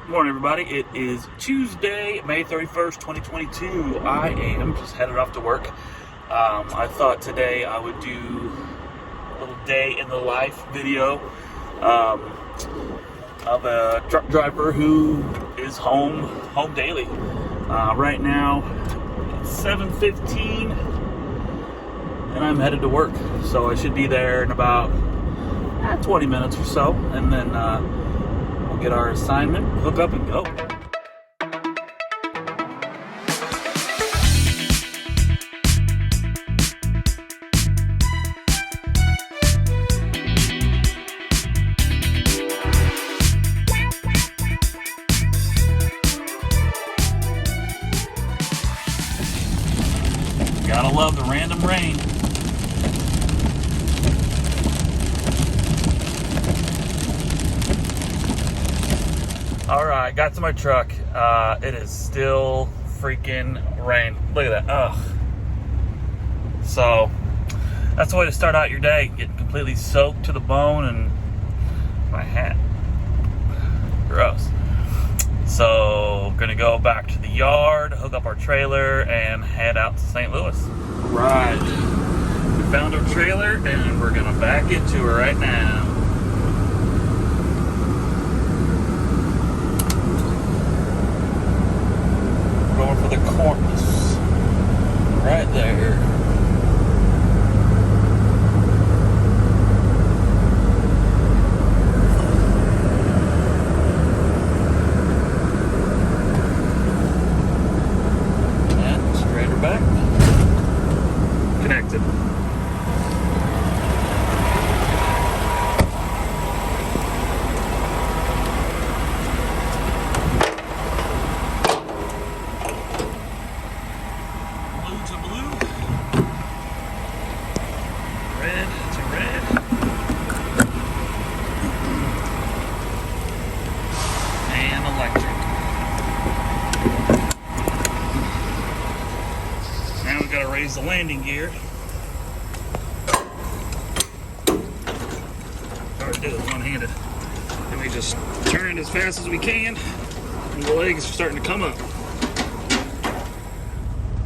Morning, everybody. It is Tuesday, May 31st, 2022. I am just headed off to work. I thought today I would do a little day in the life video of a truck driver who is home daily. Right now, it's 7:15, and I'm headed to work. So I should be there in about 20 minutes or so, and then we'll get our assignment, hook up, and go. Gotta love the random rain. Alright, got to my truck. It is still freaking rain. Look at that. Ugh. So, that's the way to start out your day. Getting completely soaked to the bone, and my hat. Gross. So, gonna go back to the yard, hook up our trailer, and head out to St. Louis. Right. We found our trailer, and we're gonna back into her right now. Going for the cornice. Right there. And straight her back. Connected. Now we've got to raise the landing gear. Hard to do with one-handed. And we just turn it as fast as we can, and the legs are starting to come up.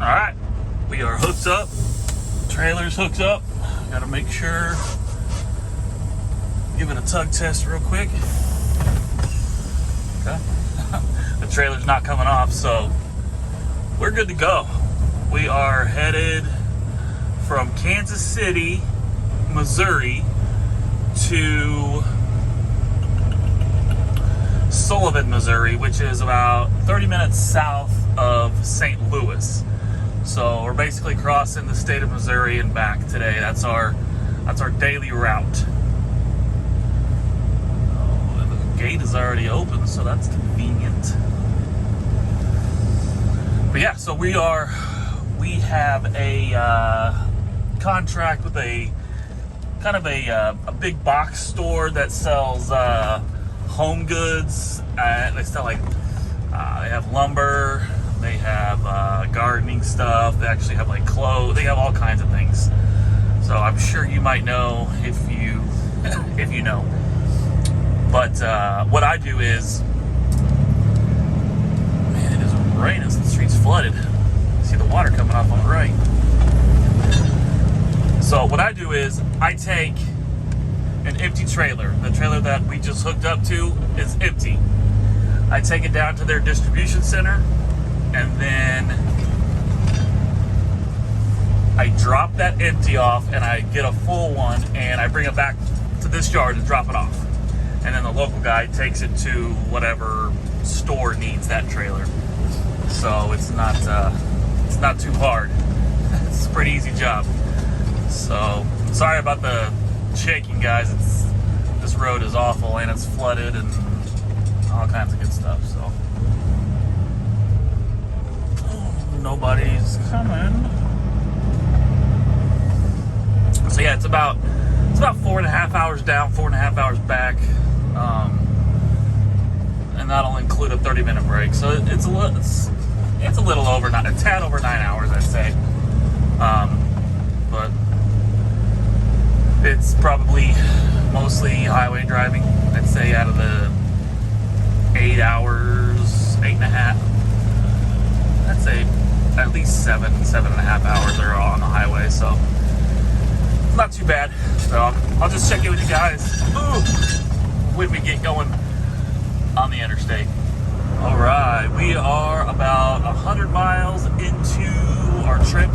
Alright, we are hooked up. Trailer's hooked up. Got to make sure, give it a tug test real quick. Okay. The trailer's not coming off, so we're good to go. We are headed from Kansas City, Missouri to Sullivan, Missouri, which is about 30 minutes south of St. Louis. So we're basically crossing the state of Missouri and back today. That's our daily route. Oh, and the gate is already open, so that's convenient. But yeah, so we have a contract with a kind of a big box store that sells home goods. They sell they have lumber, they have gardening stuff, they actually have like clothes, they have all kinds of things. So I'm sure you might know if you if you know. But what I do is, man, it is raining, the street's flooded. See the water coming off on the right. So what I do is I take an empty trailer. The trailer that we just hooked up to is empty. I take it down to their distribution center, and then I drop that empty off, and I get a full one, and I bring it back to this yard and drop it off. And then the local guy takes it to whatever store needs that trailer. So it's not too hard. It's a pretty easy job. So sorry about the shaking, guys. This road is awful, and it's flooded and all kinds of good stuff. So nobody's coming. So yeah, it's about 4.5 hours down, 4.5 hours back, and that'll include a 30-minute break. So it's a little over, a tad over 9 hours, I'd say. But it's probably mostly highway driving. I'd say out of the 8 8 hours, 8.5. I'd say at least 7.5 hours are on the highway, so not too bad. So I'll just check in with you guys when we get going on the interstate. All right, we are about 100 miles into our trip.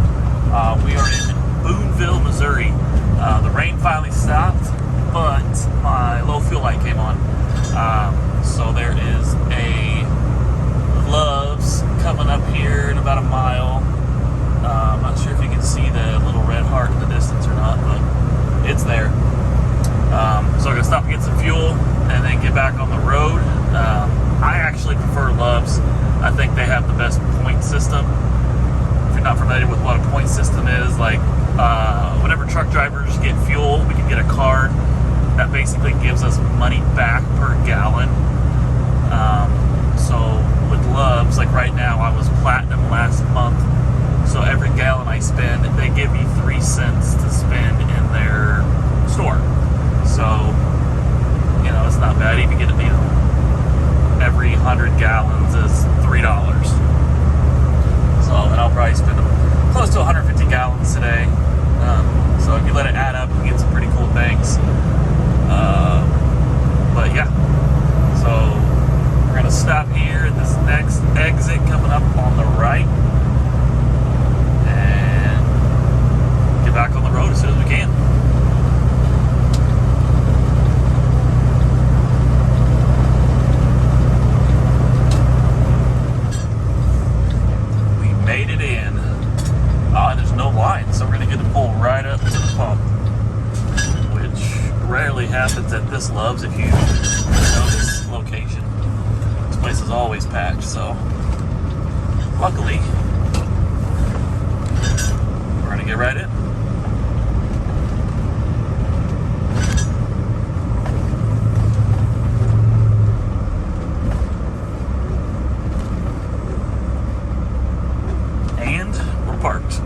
We are in Boonville, Missouri. The rain finally stopped, but my low fuel light came on. So there is a Love's coming up here in about a mile. I'm not sure if you can see the little red heart in the distance or not, but it's there. So I'm gonna stop and get some fuel and then get back on the road. I actually prefer Love's. I think they have the best point system. If you're not familiar with what a point system is, like whenever truck drivers get fuel, we can get a card that basically gives us money back per gallon. So with Love's, like right now, I was platinum last month. So every gallon I spend, they give me 3 cents to spend in their store. So, you know, it's not bad. Even get a deal. Every 100 gallons is $3. So, and I'll probably spend close to 150 gallons today. So if you let it add up, you get some pretty cool things. But yeah, so we're gonna stop here at this next exit coming up on the right and get back on the road as soon as we can. We made it in. And there's no line, so we're gonna get to pull right up to the pump, which rarely happens at this Love's if you know this location. This place is always packed, so luckily we're gonna get right in. And we're parked.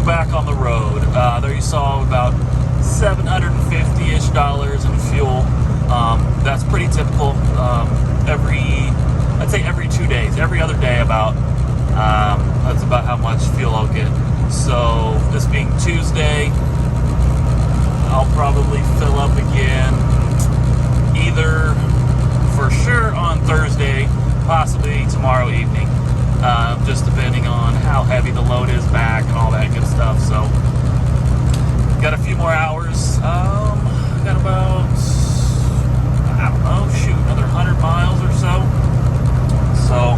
Back on the road. There you saw about $750-ish in fuel. That's pretty typical. I'd say every 2 days, every other day about. That's about how much fuel I'll get. So this being Tuesday, I'll probably fill up again either for sure on Thursday, possibly tomorrow evening. Just depending on how heavy the load is back and all that good stuff. So, got a few more hours. Got about, I don't know, another 100 miles or so. So,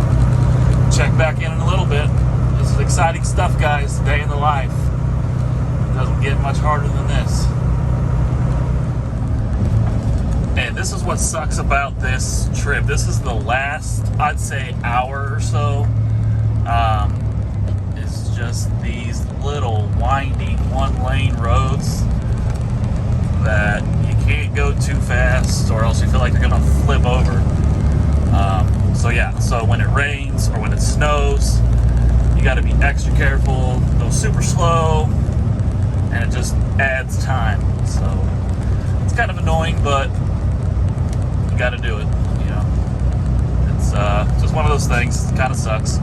check back in a little bit. This is exciting stuff, guys. Day in the life. It doesn't get much harder than this. And this is what sucks about this trip. This is the last, I'd say, hour or so. It's just these little winding one-lane roads that you can't go too fast or else you feel like you're gonna flip over. So yeah, so when it rains or when it snows, you gotta be extra careful, go super slow, and it just adds time. So it's kind of annoying, but you gotta do it, you know. It's just one of those things. It kind of sucks.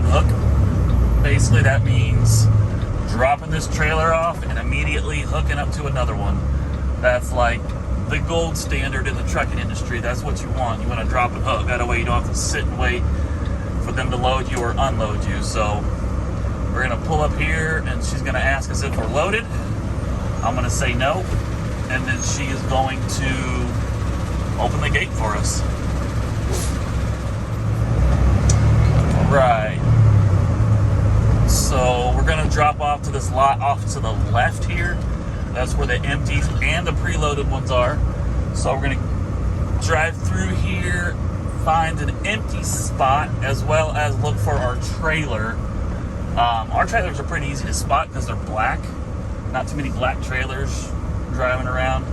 and hook. Basically, that means dropping this trailer off and immediately hooking up to another one. That's like the gold standard in the trucking industry. That's what you want. You want to drop and hook. That way you don't have to sit and wait for them to load you or unload you. So we're going to pull up here and she's going to ask us if we're loaded. I'm going to say no. And then she is going to open the gate for us. All right. So we're going to drop off to this lot off to the left here. That's where the empties and the preloaded ones are. So we're going to drive through here, find an empty spot, as well as look for our trailer. Our trailers are pretty easy to spot because they're black. Not too many black trailers driving around,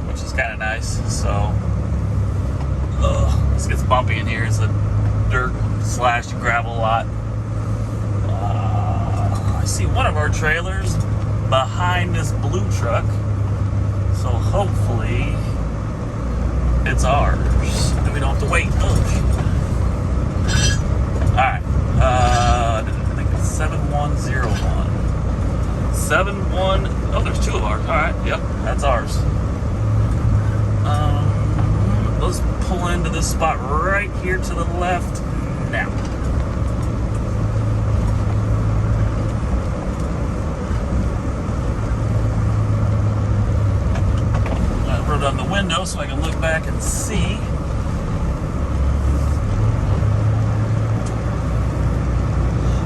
which is kind of nice. So this gets bumpy in here. It's a dirt / gravel lot. I see one of our trailers behind this blue truck, so hopefully it's ours and we don't have to wait. Alright, I think it's 7101. 71, oh, there's two of ours. Alright, yep, that's ours. Let's pull into this spot right here to the left now. On the window so I can look back and see.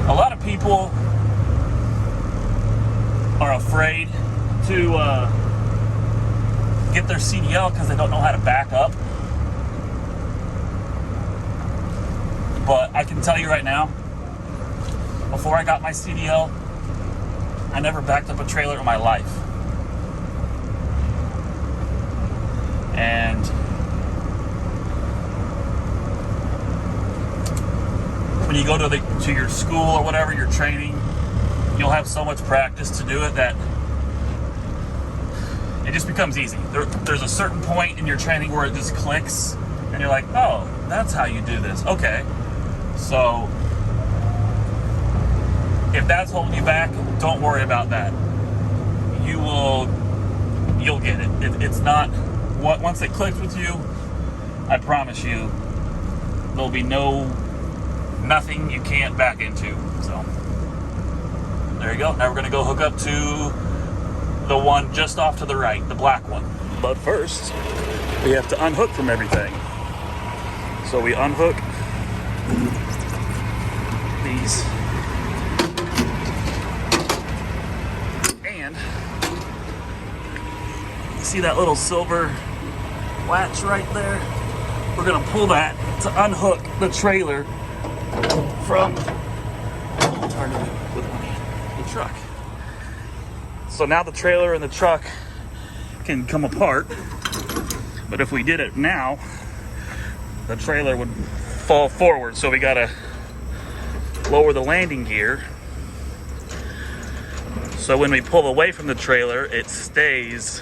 A lot of people are afraid to get their CDL because they don't know how to back up. But I can tell you right now, before I got my CDL, I never backed up a trailer in my life. And when you go to your school or whatever, your training, you'll have so much practice to do it that it just becomes easy. There's a certain point in your training where it just clicks and you're like, oh, that's how you do this. Okay. So if that's holding you back, don't worry about that. You'll get it. It's not... Once it clicks with you, I promise you, there'll be nothing you can't back into. So, there you go. Now we're going to go hook up to the one just off to the right, the black one. But first, we have to unhook from everything. So we unhook these. And see that little silver latch right there? We're gonna pull that to unhook the trailer from the truck. So now the trailer and the truck can come apart, but if we did it now, the trailer would fall forward. So we gotta lower the landing gear so when we pull away from the trailer, it stays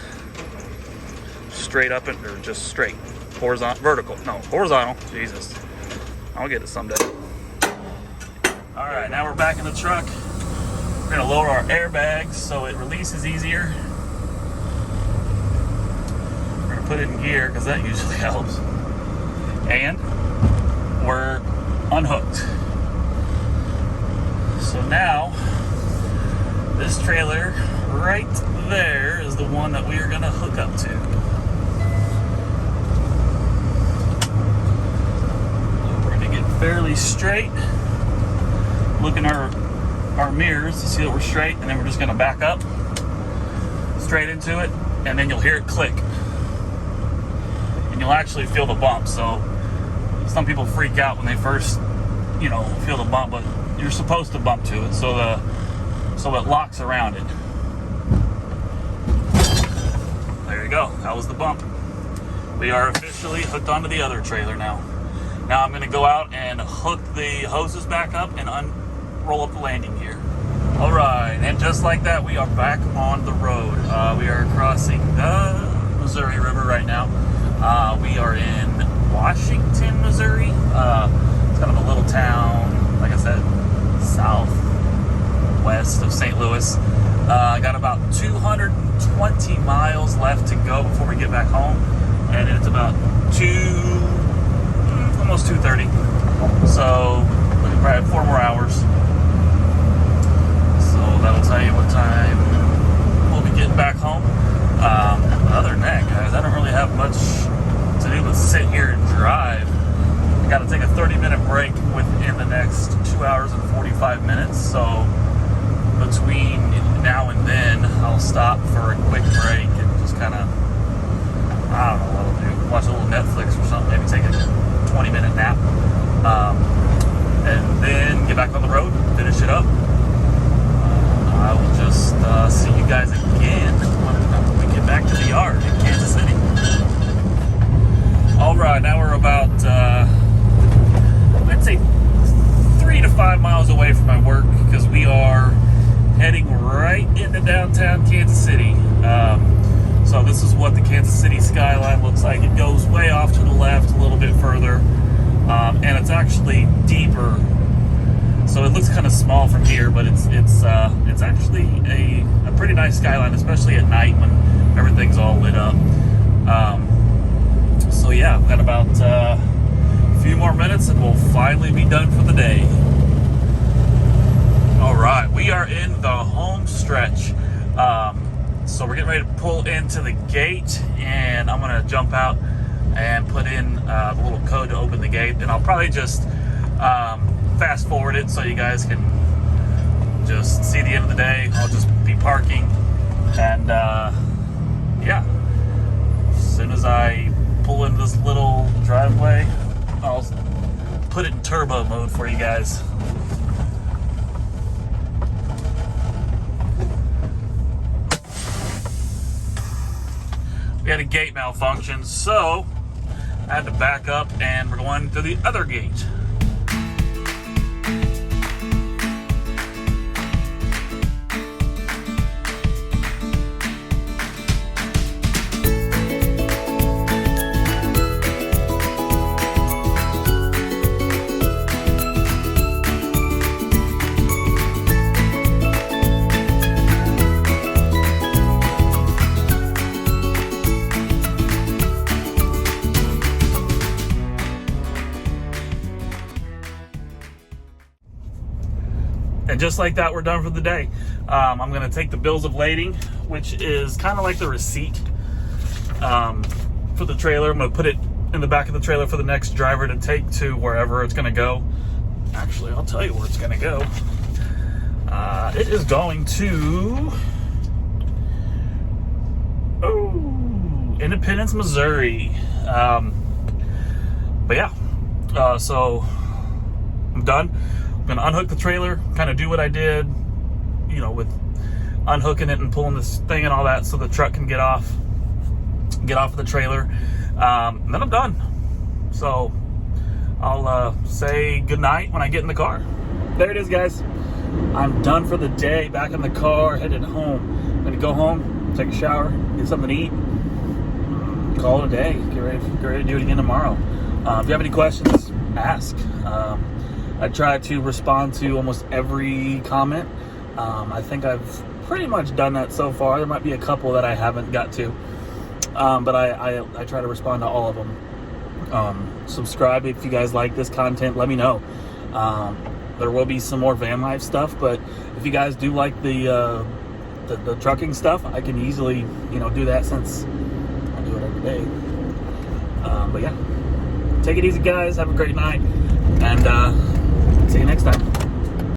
straight up or just straight. Horizontal. Jesus. I'll get it someday. Alright, now we're back in the truck. We're gonna lower our airbags so it releases easier. We're gonna put it in gear because that usually helps. And we're unhooked. So now this trailer right there is the one that we are gonna hook up to. Fairly straight. Look in our mirrors to see that we're straight, and then we're just going to back up straight into it, and then you'll hear it click, and you'll actually feel the bump. So some people freak out when they first, feel the bump, but you're supposed to bump to it so it locks around it. There you go. That was the bump. We are officially hooked onto the other trailer now. Now I'm going to go out and hook the hoses back up and roll up the landing gear. All right, and just like that, we are back on the road. We are crossing the Missouri River right now. We are in Washington, Missouri. It's kind of a little town, like I said, west of St. Louis. I got about 220 miles left to go before we get back home, and it's about almost 2:30. So we probably have 4 more hours. So that'll tell you what time we'll be getting back home. Other than that, guys, I don't really have much to do but sit here and drive. I got to take a 30-minute break within the next 2 hours and 45 minutes. So between now and then, I'll stop for a quick break and just kind of, I don't know what I'll do. Watch a little Netflix or something. Maybe take a 20-minute nap. And then get back on the road, finish it up. I will just see you guys again when we get back to the yard in Kansas City. All right, now we're about, I'd say 3 to 5 miles away from my work, because we are heading right into downtown Kansas City. So this is what the Kansas City skyline looks like. It goes way off to the left a little bit further, and it's actually deeper. So it looks kind of small from here, but it's actually a pretty nice skyline, especially at night when everything's all lit up. So yeah, I've got about a few more minutes and we'll finally be done for the day. All right, we are in the home stretch. So we're getting ready to pull into the gate, and I'm gonna jump out and put in the little code to open the gate, and I'll probably just fast forward it so you guys can just see the end of the day. I'll just be parking, and yeah, as soon as I pull into this little driveway, I'll put it in turbo mode for you guys. We had a gate malfunction, so I had to back up, and we're going to the other gate. And just like that, we're done for the day. I'm going to take the bills of lading, which is kind of like the receipt for the trailer. I'm going to put it in the back of the trailer for the next driver to take to wherever it's going to go. Actually, I'll tell you where it's going to go. It is going to Independence, Missouri. But yeah, so I'm done. I'm gonna unhook the trailer, kind of do what I did, with unhooking it and pulling this thing and all that, so the truck can get off of the trailer. And then I'm done. So I'll say goodnight when I get in the car. There it is, guys. I'm done for the day. Back in the car, headed home. I'm gonna go home, take a shower, get something to eat, call it a day. Get ready to do it again tomorrow. If you have any questions, ask. I try to respond to almost every comment. I think I've pretty much done that so far. There might be a couple that I haven't got to, but I try to respond to all of them. Subscribe if you guys like this content. Let me know. There will be some more van life stuff, but if you guys do like the trucking stuff, I can easily do that, since I do it every day. But yeah, take it easy, guys. Have a great night, and see you next time.